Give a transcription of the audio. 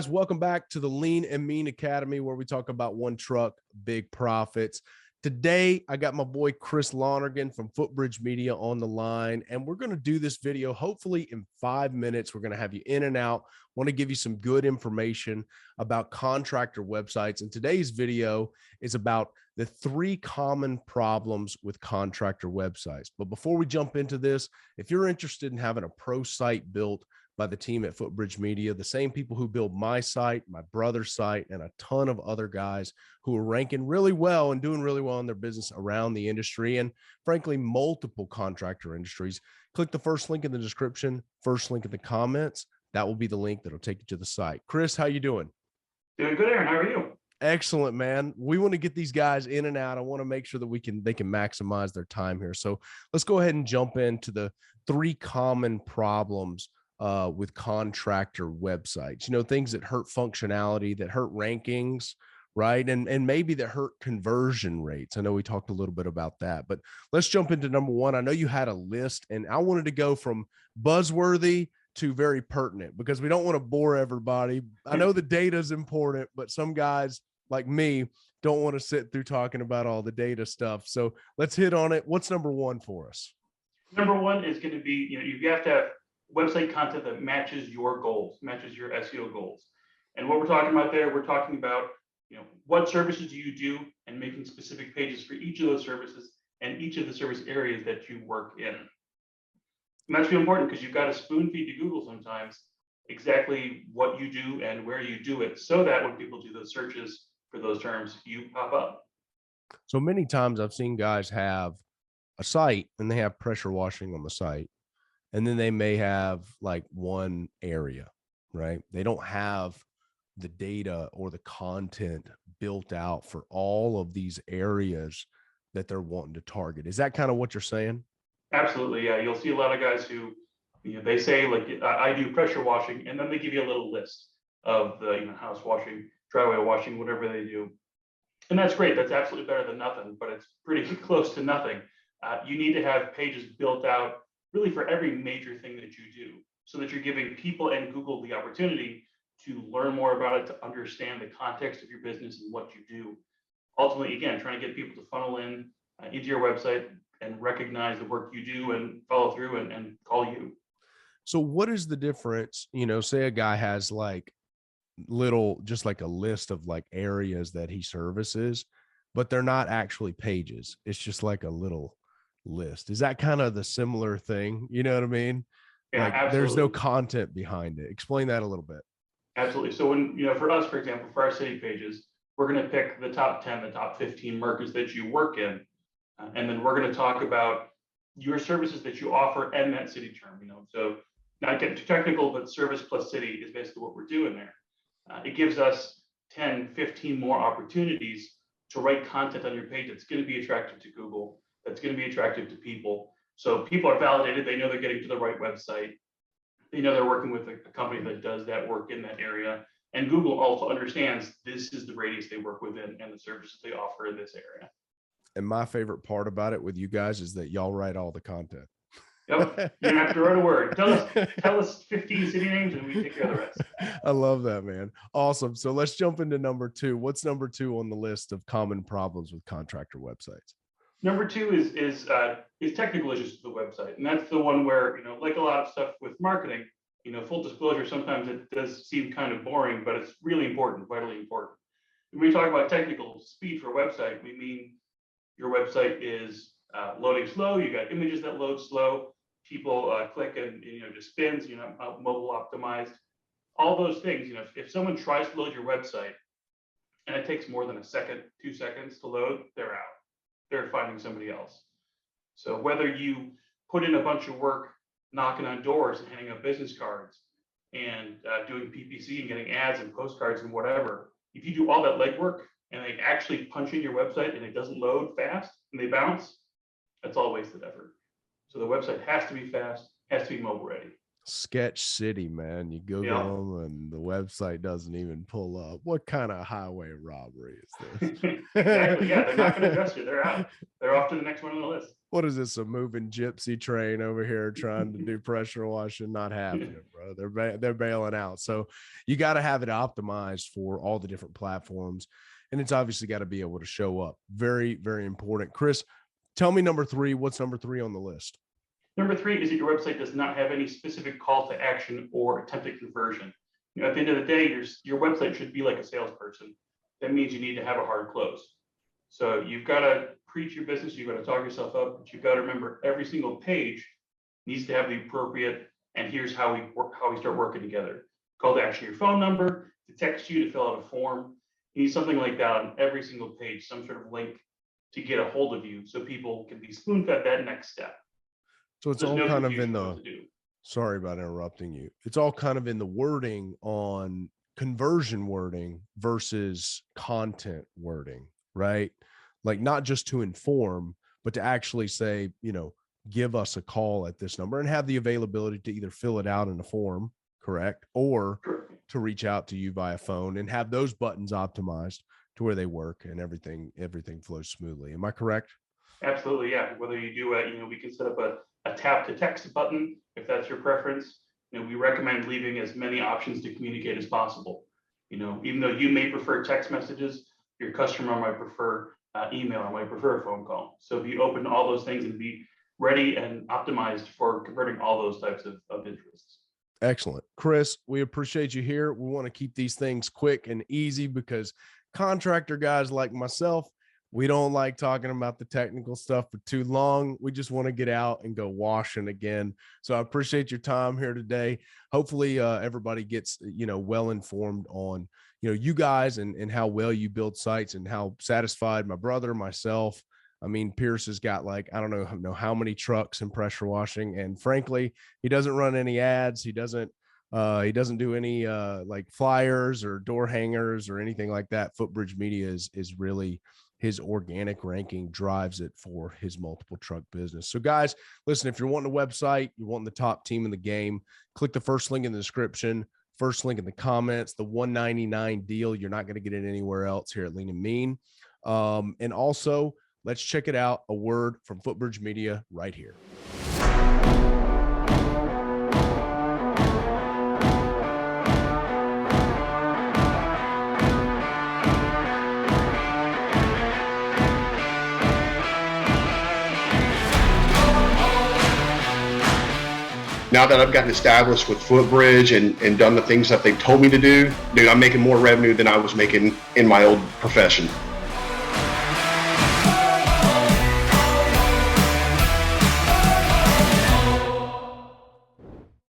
Welcome back to the Lean and Mean Academy, where we talk about one truck, big profits. Today, I got my boy Chris Lonergan from Footbridge Media on the line, and we're going to do this video hopefully in 5 minutes. We're going to have you in and out. Want to give you some good information about contractor websites. And today's video is about the 3 common problems with contractor websites. But before we jump into this, if you're interested in having a pro site built by the team at Footbridge Media, the same people who build my site, my brother's site, and a ton of other guys who are ranking really well and doing really well in their business around the industry and frankly, multiple contractor industries. Click the first link in the description, first link in the comments. That will be the link that'll take you to the site. Chris, how you doing? Doing good, Aaron. How are you? Excellent, man. We want to get these guys in and out. I want to make sure that they can maximize their time here. So let's go ahead and jump into the 3 common problems with contractor websites, things that hurt functionality, that hurt rankings, right? And maybe that hurt conversion rates. I know we talked a little bit about that, but let's jump into number 1. I know you had a list, and I wanted to go from buzzworthy to very pertinent because we don't want to bore everybody. I know the data is important, but some guys like me don't want to sit through talking about all the data stuff. So let's hit on it. What's number 1 for us? Number 1 is going to be, you have to have website content that matches your goals, matches your SEO goals. And what we're talking about there, we're talking about, what services do you do and making specific pages for each of those services and each of the service areas that you work in. And that's really important because you've got to spoon feed to Google sometimes exactly what you do and where you do it so that when people do those searches for those terms, you pop up. So many times I've seen guys have a site and they have pressure washing on the site. And then they may have like one area, right? They don't have the data or the content built out for all of these areas that they're wanting to target. Is that kind of what you're saying? Absolutely. Yeah. You'll see a lot of guys who, they say like, I do pressure washing, and then they give you a little list of the, house washing, driveway washing, whatever they do. And that's great. That's absolutely better than nothing, but it's pretty close to nothing. You need to have pages built out really for every major thing that you do, so that you're giving people and Google the opportunity to learn more about it, to understand the context of your business and what you do. Ultimately, again, trying to get people to funnel in into your website and recognize the work you do and follow through and call you. So what is the difference? Say a guy has like just like a list of like areas that he services, but they're not actually pages. It's just like a little list. Is that kind of the similar thing? You know what I mean? Yeah, Like absolutely. there's no content behind it. Explain that a little bit. Absolutely. So when, for us, for example, for our city pages, we're going to pick the top 10, the top 15 markets that you work in. And then we're going to talk about your services that you offer and that city term, so not getting too technical, but service plus city is basically what we're doing there. It gives us 10, 15 more opportunities to write content on your page that's going to be attractive to Google, that's going to be attractive to people. So people are validated. They know they're getting to the right website. They know they're working with a company that does that work in that area. And Google also understands this is the radius they work within and the services they offer in this area. And my favorite part about it with you guys is that y'all write all the content. Yep. You don't have to write a word. Tell us 15 city names and we take care of the rest. I love that, man. Awesome. So let's jump into number 2. What's number 2 on the list of common problems with contractor websites? Number 2 is technical issues to the website. And that's the one where, like a lot of stuff with marketing, full disclosure, sometimes it does seem kind of boring, but it's really important, vitally important. When we talk about technical speed for a website, we mean your website is loading slow, you got images that load slow, people click and just spins, mobile optimized, all those things. If someone tries to load your website and it takes more than a second, 2 seconds to load, they're out. They're finding somebody else. So whether you put in a bunch of work knocking on doors and handing out business cards and doing PPC and getting ads and postcards and whatever, if you do all that legwork and they actually punch in your website and it doesn't load fast and they bounce, that's all wasted effort. So the website has to be fast, has to be mobile ready. Sketch City, man. You Google Yeah. them and the website doesn't even pull up. What kind of highway robbery is this? Exactly. Yeah, they're not going to trust you. They're out. They're off to the next one on the list. What is this? A moving gypsy train over here trying to do pressure washing? Not happening, bro. They're bailing out. So you got to have it optimized for all the different platforms, and it's obviously got to be able to show up. Very, very important. Chris, tell me number 3. What's number 3 on the list? Number 3 is that your website does not have any specific call to action or attempted conversion. At the end of the day, your website should be like a salesperson. That means you need to have a hard close. So you've got to preach your business, you've got to talk yourself up, but you've got to remember every single page needs to have the appropriate, and here's how we start working together. Call to action, your phone number, to text you, to fill out a form. You need something like that on every single page, some sort of link to get a hold of you so people can be spoon-fed that next step. So it's all kind of in the, sorry about interrupting you. It's all kind of in the wording on conversion wording versus content wording, right? Like not just to inform, but to actually say, give us a call at this number and have the availability to either fill it out in a form, correct? Or to reach out to you via phone and have those buttons optimized to where they work and everything flows smoothly. Am I correct? Absolutely. Yeah. Whether you do we can set up a tap to text button if that's your preference. We recommend leaving as many options to communicate as possible. Even though you may prefer text messages, your customer might prefer email or might prefer a phone call. So be open to all those things and be ready and optimized for converting all those types of interests. Excellent. Chris, we appreciate you here. We want to keep these things quick and easy because contractor guys like myself, we don't like talking about the technical stuff for too long. We just want to get out and go washing again. So I appreciate your time here today. Hopefully everybody gets, well informed on, you guys and how well you build sites and how satisfied my brother, myself. I mean, Pierce has got I don't know how many trucks in pressure washing. And frankly, he doesn't run any ads. He doesn't do any flyers or door hangers or anything like that. Footbridge Media is really his organic ranking drives it for his multiple truck business. So guys, listen, if you're wanting a website, you're wanting the top team in the game, click the first link in the description, first link in the comments, the $199 deal. You're not going to get it anywhere else here at Lean and Mean. And also let's check it out. A word from Footbridge Media right here. Now that I've gotten established with Footbridge and done the things that they've told me to do, dude, I'm making more revenue than I was making in my old profession.